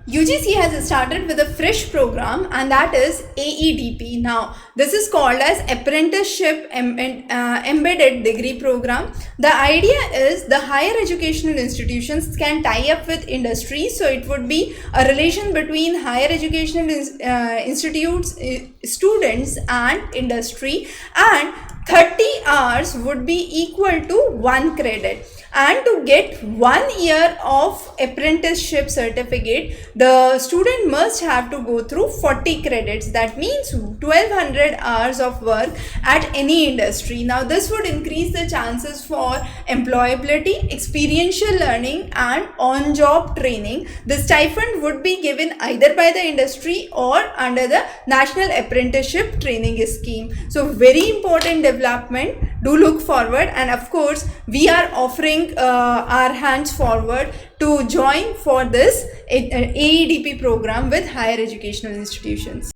UGC has started with a fresh program, and that is AEDP. Now, this is called as Apprenticeship Embedded Degree Program. The idea is the higher educational institutions can tie up with industry. So, it would be a relation between higher educational institutes, students and industry, and 30 hours would be equal to 1 credit. And to get 1 year of apprenticeship certificate, the student must have to go through 40 credits. That means 1200 hours of work at any industry. Now, this would increase the chances for employability, experiential learning and on-job training. The stipend would be given either by the industry or under the National Apprenticeship Training Scheme. So, very important development. Do look forward, and of course we are offering our hands forward to join for this AEDP program with higher educational institutions.